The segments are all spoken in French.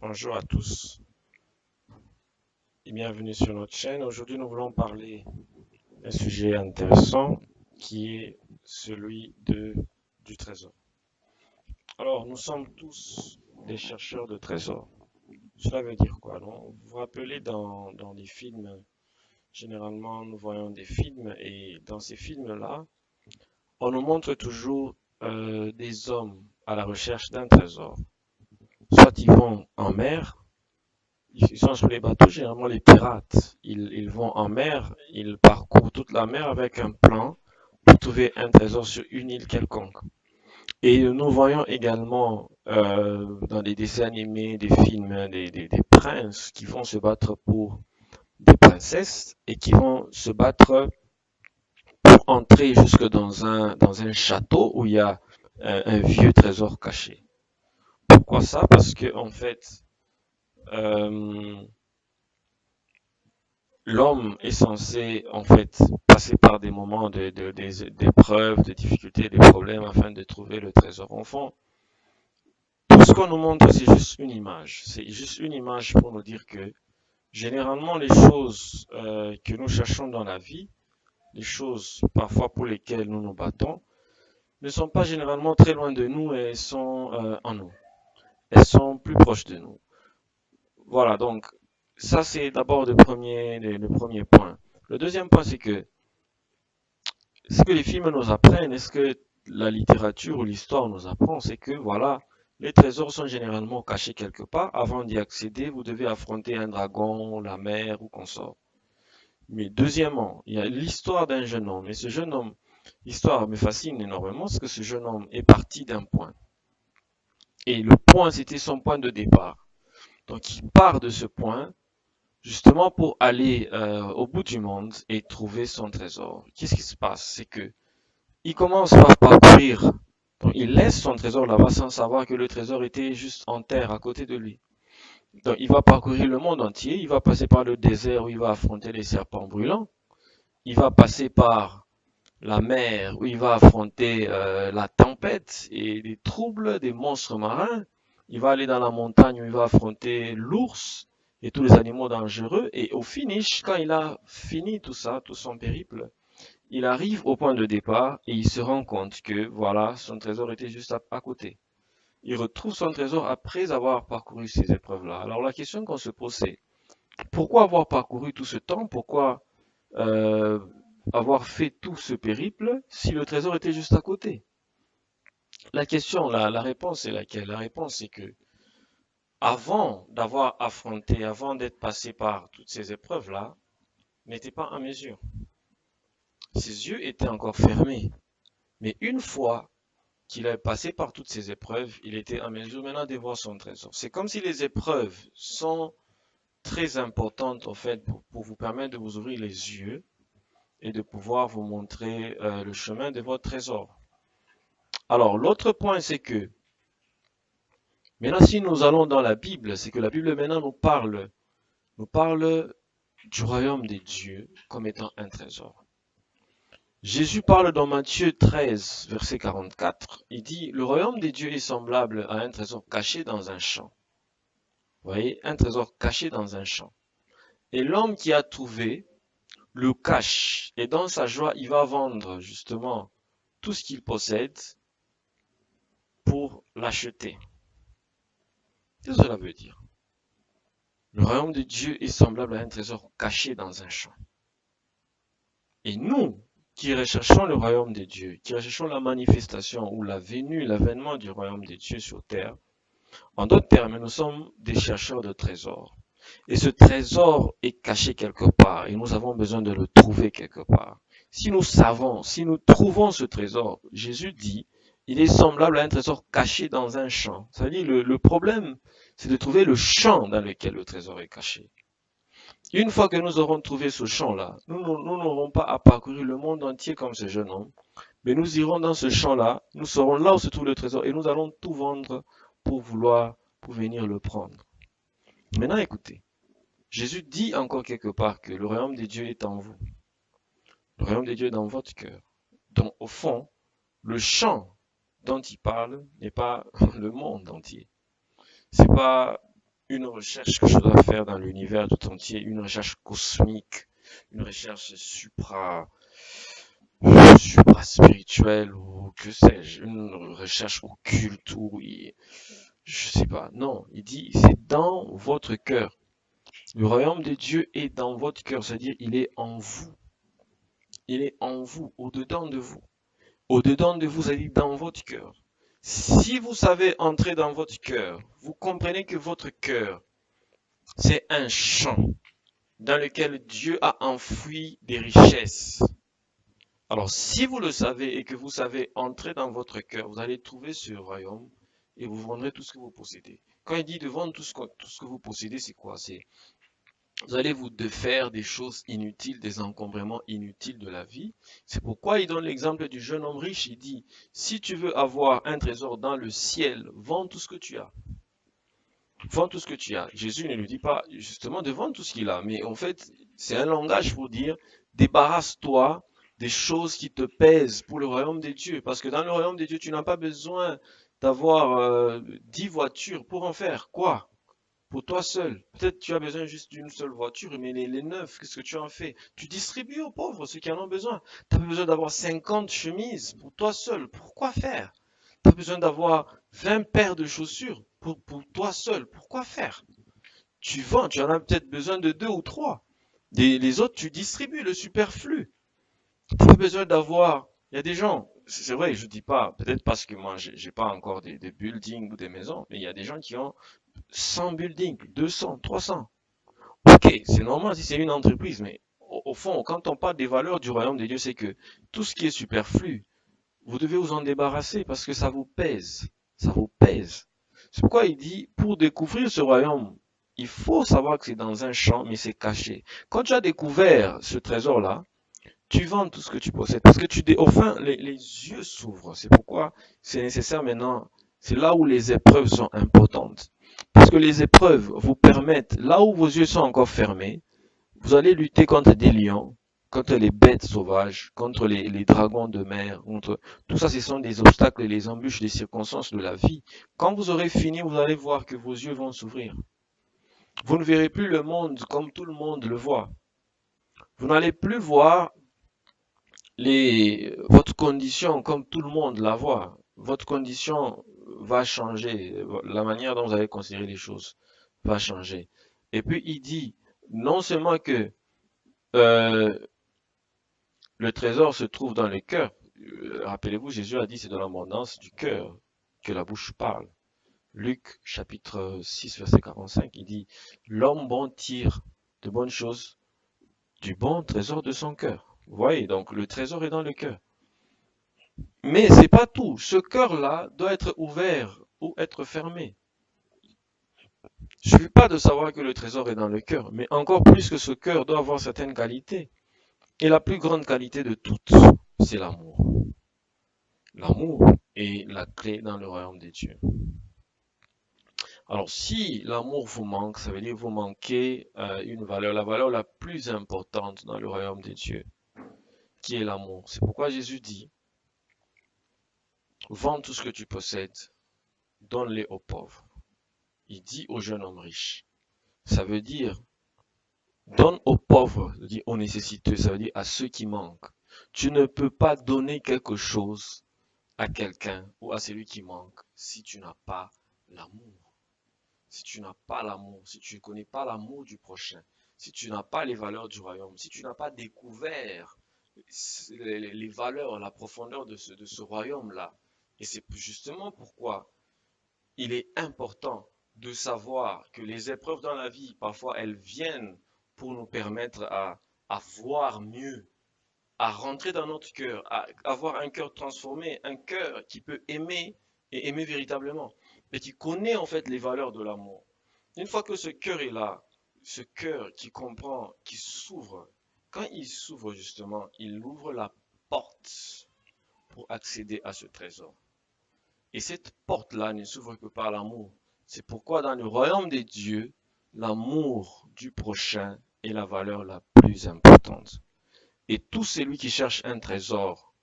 Bonjour à tous et bienvenue sur notre chaîne. Aujourd'hui, nous voulons parler d'un sujet intéressant qui est celui du trésor. Alors, nous sommes tous des chercheurs de trésors. Cela veut dire quoi, non? Vous vous rappelez dans les films, généralement, nous voyons des films et dans ces films-là, on nous montre toujours des hommes à la recherche d'un trésor. Soit ils vont en mer. Ils sont sur les bateaux, généralement les pirates. Ils vont en mer, ils parcourent toute la mer avec un plan pour trouver un trésor sur une île quelconque. Et nous voyons également dans des dessins animés, des films, des princes qui vont se battre pour des princesses et qui vont se battre pour entrer jusque dans un château où il y a un vieux trésor caché. Pourquoi ça? Parce que en fait, euh, l'homme est censé, en fait, passer par des moments d'épreuves, de difficultés, de problèmes afin de trouver le trésor. En fond, tout ce qu'on nous montre, c'est juste une image. C'est juste une image pour nous dire que, généralement, les choses que nous cherchons dans la vie, les choses parfois pour lesquelles nous nous battons, ne sont pas généralement très loin de nous et sont en nous. Elles sont plus proches de nous. Voilà, donc, ça c'est d'abord le premier point. Le deuxième point, c'est que ce que les films nous apprennent, est ce que la littérature ou l'histoire nous apprend, c'est que voilà, les trésors sont généralement cachés quelque part. Avant d'y accéder, vous devez affronter un dragon, la mer ou consort. Mais deuxièmement, il y a l'histoire d'un jeune homme. Et ce jeune homme, l'histoire me fascine énormément parce que ce jeune homme est parti d'un point. Et le point, c'était son point de départ. Donc il part de ce point justement pour aller au bout du monde et trouver son trésor. Qu'est-ce qui se passe? C'est que il commence par parcourir. Donc, il laisse son trésor là-bas sans savoir que le trésor était juste en terre à côté de lui. Donc, il va parcourir le monde entier. Il va passer par le désert où il va affronter les serpents brûlants. Il va passer par la mer où il va affronter la tempête et les troubles des monstres marins. Il va aller dans la montagne où il va affronter l'ours et tous les animaux dangereux. Et au finish, quand il a fini tout ça, tout son périple, il arrive au point de départ et il se rend compte que voilà, son trésor était juste à côté. Il retrouve son trésor après avoir parcouru ces épreuves-là. Alors la question qu'on se pose, c'est pourquoi avoir parcouru tout ce temps? Pourquoi euh, avoir fait tout ce périple si le trésor était juste à côté? La question, la réponse est laquelle? La réponse est que avant d'avoir affronté, avant d'être passé par toutes ces épreuves-là, n'était pas en mesure. Ses yeux étaient encore fermés. Mais une fois qu'il a passé par toutes ces épreuves, il était en mesure maintenant de voir son trésor. C'est comme si les épreuves sont très importantes en fait pour vous permettre de vous ouvrir les yeux et de pouvoir vous montrer le chemin de votre trésor. Alors l'autre point c'est que maintenant si nous allons dans la Bible, c'est que la Bible maintenant nous parle du royaume des dieux comme étant un trésor. Jésus parle dans Matthieu 13, verset 44. Il dit, le royaume des dieux est semblable à un trésor caché dans un champ. Vous voyez, un trésor caché dans un champ. Et l'homme qui a trouvé le cache. Et dans sa joie, il va vendre justement tout ce qu'il possède pour l'acheter. Qu'est-ce que cela veut dire? Le royaume de Dieu est semblable à un trésor caché dans un champ. Et nous, qui recherchons le royaume de Dieu, qui recherchons la manifestation ou la venue, l'avènement du royaume de Dieu sur terre, en d'autres termes, nous sommes des chercheurs de trésors. Et ce trésor est caché quelque part et nous avons besoin de le trouver quelque part. Si nous savons, si nous trouvons ce trésor, Jésus dit, il est semblable à un trésor caché dans un champ. C'est-à-dire le problème, c'est de trouver le champ dans lequel le trésor est caché. Une fois que nous aurons trouvé ce champ-là, nous n'aurons pas à parcourir le monde entier comme ce jeune homme, mais nous irons dans ce champ-là, nous serons là où se trouve le trésor et nous allons tout vendre pour venir le prendre. Maintenant, écoutez. Jésus dit encore quelque part que le royaume de Dieu est en vous. Le royaume de Dieu est dans votre cœur. Donc, au fond, le champ dont il parle n'est pas le monde entier. C'est pas une recherche que je dois faire dans l'univers tout entier, une recherche cosmique, une recherche supra-spirituelle ou que sais-je, une recherche occulte ou je sais pas. Non, il dit c'est dans votre cœur. Le royaume de Dieu est dans votre cœur, c'est-à-dire il est en vous. Il est en vous, au-dedans de vous. Au-dedans de vous, c'est-à-dire dans votre cœur. Si vous savez entrer dans votre cœur, vous comprenez que votre cœur, c'est un champ dans lequel Dieu a enfoui des richesses. Alors, si vous le savez et que vous savez entrer dans votre cœur, vous allez trouver ce royaume et vous vendrez tout ce que vous possédez. Quand il dit de vendre tout ce que vous possédez, c'est quoi? C'est vous allez vous défaire des choses inutiles, des encombrements inutiles de la vie. C'est pourquoi il donne l'exemple du jeune homme riche. Il dit, si tu veux avoir un trésor dans le ciel, vends tout ce que tu as. Vends tout ce que tu as. Jésus ne lui dit pas justement de vendre tout ce qu'il a, mais en fait, c'est un langage pour dire, débarrasse-toi des choses qui te pèsent pour le royaume des dieux. Parce que dans le royaume des dieux, tu n'as pas besoin d'avoir 10 voitures pour en faire quoi? Pour toi seul. Peut-être tu as besoin juste d'une seule voiture, mais les 9, qu'est-ce que tu en fais? Tu distribues aux pauvres ceux qui en ont besoin. Tu as besoin d'avoir 50 chemises pour toi seul. Pourquoi faire? Tu as besoin d'avoir 20 paires de chaussures pour toi seul. Pourquoi faire? Tu vends, tu en as peut-être besoin de 2 ou 3. Les autres, tu distribues le superflu. Tu n'as pas besoin d'avoir. Il y a des gens, c'est vrai, je dis pas, peut-être parce que moi, j'ai pas encore des buildings ou des maisons, mais il y a des gens qui ont 100 buildings, 200, 300. Ok, c'est normal si c'est une entreprise, mais au fond, quand on parle des valeurs du royaume de Dieu, c'est que tout ce qui est superflu, vous devez vous en débarrasser parce que ça vous pèse. Ça vous pèse. C'est pourquoi il dit, pour découvrir ce royaume, il faut savoir que c'est dans un champ, mais c'est caché. Quand tu as découvert ce trésor-là, tu vends tout ce que tu possèdes parce que enfin, les yeux s'ouvrent. C'est pourquoi c'est nécessaire maintenant. C'est là où les épreuves sont importantes. Parce que les épreuves vous permettent, là où vos yeux sont encore fermés, vous allez lutter contre des lions, contre les bêtes sauvages, contre les dragons de mer, contre tout ça, ce sont des obstacles et les embûches, des circonstances de la vie. Quand vous aurez fini, vous allez voir que vos yeux vont s'ouvrir. Vous ne verrez plus le monde comme tout le monde le voit. Vous n'allez plus voir votre condition comme tout le monde la voit. Votre condition va changer. La manière dont vous allez considérer les choses va changer. Et puis il dit non seulement que euh, le trésor se trouve dans le cœur. Rappelez-vous, Jésus a dit c'est de l'abondance du cœur que la bouche parle. Luc chapitre 6 verset 45, il dit l'homme bon tire de bonnes choses du bon trésor de son cœur. Vous voyez, donc le trésor est dans le cœur. Mais c'est pas tout. Ce cœur-là doit être ouvert ou être fermé. Il ne suffit pas de savoir que le trésor est dans le cœur, mais encore plus que ce cœur doit avoir certaines qualités. Et la plus grande qualité de toutes, c'est l'amour. L'amour est la clé dans le royaume des dieux. Alors, si l'amour vous manque, ça veut dire que vous manquez une valeur, la valeur la plus importante dans le royaume des dieux, qui est l'amour. C'est pourquoi Jésus dit, vends tout ce que tu possèdes, donne-les aux pauvres. Il dit au jeune homme riche. Ça veut dire, donne aux pauvres, ça veut dire aux nécessiteux, ça veut dire à ceux qui manquent. Tu ne peux pas donner quelque chose à quelqu'un ou à celui qui manque si tu n'as pas l'amour. Si tu n'as pas l'amour, si tu ne connais pas l'amour du prochain, si tu n'as pas les valeurs du royaume, si tu n'as pas découvert les valeurs, la profondeur de ce royaume-là. Et c'est justement pourquoi il est important de savoir que les épreuves dans la vie, parfois, elles viennent pour nous permettre à voir mieux, à rentrer dans notre cœur, à avoir un cœur transformé, un cœur qui peut aimer et aimer véritablement, et qui connaît en fait les valeurs de l'amour. Une fois que ce cœur est là, ce cœur qui comprend, qui s'ouvre, quand il s'ouvre justement, il ouvre la porte pour accéder à ce trésor. Et cette porte-là ne s'ouvre que par l'amour. C'est pourquoi dans le royaume des dieux, l'amour du prochain est la valeur la plus importante. Et tout celui qui cherche un trésor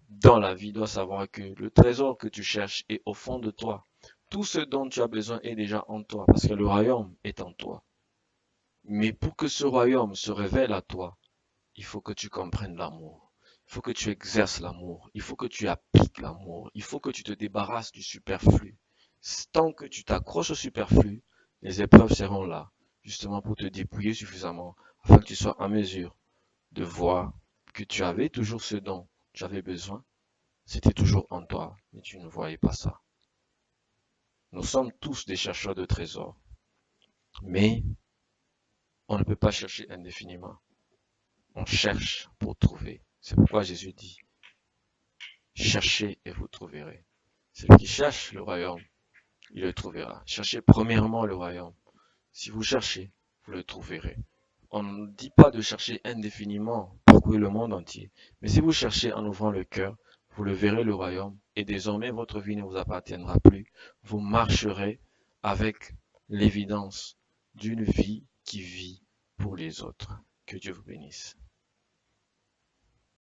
dans la vie doit savoir que le trésor que tu cherches est au fond de toi. Tout ce dont tu as besoin est déjà en toi, parce que le royaume est en toi. Mais pour que ce royaume se révèle à toi, il faut que tu comprennes l'amour. Il faut que tu exerces l'amour. Il faut que tu appliques l'amour. Il faut que tu te débarrasses du superflu. Tant que tu t'accroches au superflu, les épreuves seront là, justement pour te dépouiller suffisamment, afin que tu sois en mesure de voir que tu avais toujours ce dont tu avais besoin. C'était toujours en toi, mais tu ne voyais pas ça. Nous sommes tous des chercheurs de trésors, mais on ne peut pas chercher indéfiniment. On cherche pour trouver. C'est pourquoi Jésus dit, cherchez et vous trouverez. Celui qui cherche le royaume, il le trouvera. Cherchez premièrement le royaume. Si vous cherchez, vous le trouverez. On ne dit pas de chercher indéfiniment, parcourir le monde entier. Mais si vous cherchez en ouvrant le cœur, vous le verrez le royaume, et désormais votre vie ne vous appartiendra plus. Vous marcherez avec l'évidence d'une vie qui vit pour les autres. Que Dieu vous bénisse.